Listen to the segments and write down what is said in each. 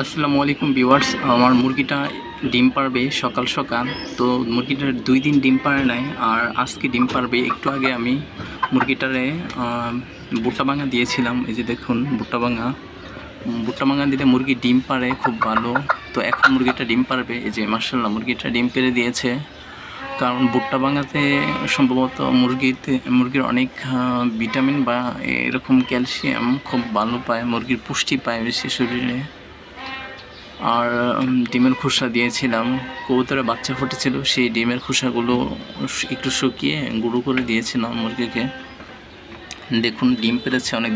আসসালামু আলাইকুম ভিউয়ার্স। আমার মুরগিটা ডিম পারবে সকাল সকাল। তো মুরগিটার 2 দিন ডিম পারে নাই, আর আজকে ডিম পারবে। একটু আগে আমি মুরগিটারে ভুট্টা ভাঙা দিয়েছিলাম। এই যে দেখুন, ভুট্টা ভাঙা দিলে মুরগি ডিম পারে খুব ভালো। তো এখন মুরগিটা ডিম পারবে। এই যে মাশাআল্লাহ, মুরগিটা ডিম পেড়ে দিয়েছে। কারণ ভুট্টা ভাঙাতে সম্ভবত মুরগির অনেক ভিটামিন বা এরকম ক্যালসিয়াম খুব ভালো পায়, মুরগির পুষ্টি পায় বেশি শরীরে। আর ডিমের খোসা দিয়েছিলাম। কবুতরের বাচ্চা ফুটেছিল, সেই ডিমের খোসাগুলো একটু শুকিয়ে গুঁড়ো করে দিয়েছিলাম মুরগিকে। দেখুন, ডিম পেড়েছে অনেক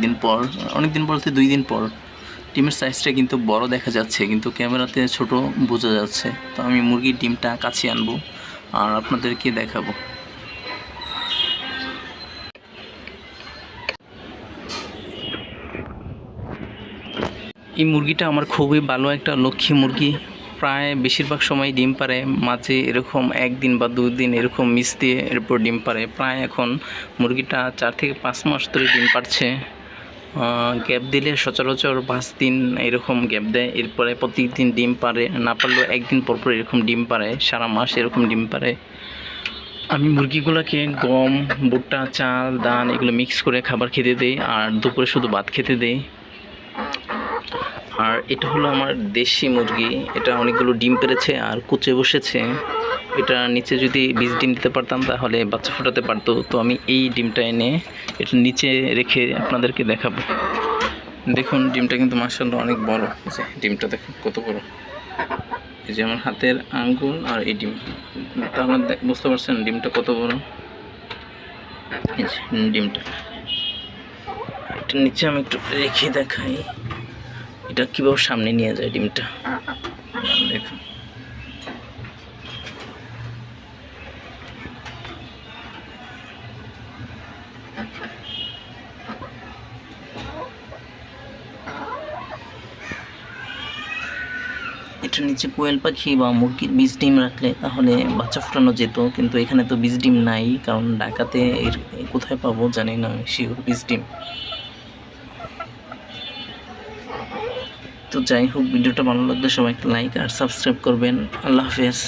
দিন বলতে 2 দিন পর। ডিমের সাইজটা কিন্তু বড় দেখা যাচ্ছে, কিন্তু ক্যামেরাতে ছোট বোঝা যাচ্ছে। তো আমি মুরগির ডিমটা কাছে আনবো আর আপনাদেরকে দেখাবো। এই মুরগিটা আমার খুবই ভালো একটা লক্ষ্মী মুরগি। প্রায় বেশিরভাগ সময় ডিম পারে, মাঝে এরকম 1 দিন বা 2 দিন এরকম মিস দিয়ে এরপর ডিম পারে। প্রায় এখন মুরগিটা 4 থেকে 5 মাস ধরে ডিম পারছে। গ্যাপ দিলে সচরাচর 5 দিন এরকম গ্যাপ দেয়, এরপরে প্রত্যেকদিন ডিম পারে। না পারলেও 1 দিন পর এরকম ডিম পারে, সারা মাস এরকম ডিম পারে। আমি মুরগিগুলোকে গম, ভুট্টা, চাল, ধান এগুলো মিক্স করে খাবার খেতে দিই, আর দুপুরে শুধু ভাত খেতে দিই। আর এটা হলো আমার দেশি মুরগি। এটা অনেকগুলো ডিম পেড়েছে আর কুচে বসেছে। এটা নিচে যদি 20 ডিম দিতে পারতাম তাহলে বাচ্চা ফোটাতে পারতো। তো আমি এই ডিমটা এনে এটা নিচে রেখে আপনাদেরকে দেখাবো। দেখুন, ডিমটা কিন্তু মাশাআল্লাহ অনেক বড়। এই যে ডিমটা দেখুন কত বড়। এই যে আমার হাতের আঙ্গুল আর এই ডিম, তাহলে বুঝতে পারছেন ডিমটা কত বড়। এই যে ডিমটা, এটা নিচে আমি একটু রেখে দেখাই এটা কীভাবে সামনে নিয়ে যায় ডিমটা। দেখুন, এটা নিচে কোয়েল পাখি বা মুরগির বীজ ডিম রাখলে তাহলে বাচ্চা ফোটানো যেত, কিন্তু এখানে তো বীজ ডিম নাই। কারণ ঢাকাতে এর কোথায় পাবো জানি না শিওর বীজ ডিম। তো যাই হোক, ভিডিওটা ভালো লাগলে সবাই একটা লাইক আর সাবস্ক্রাইব করবেন। আল্লাহ হাফেজ।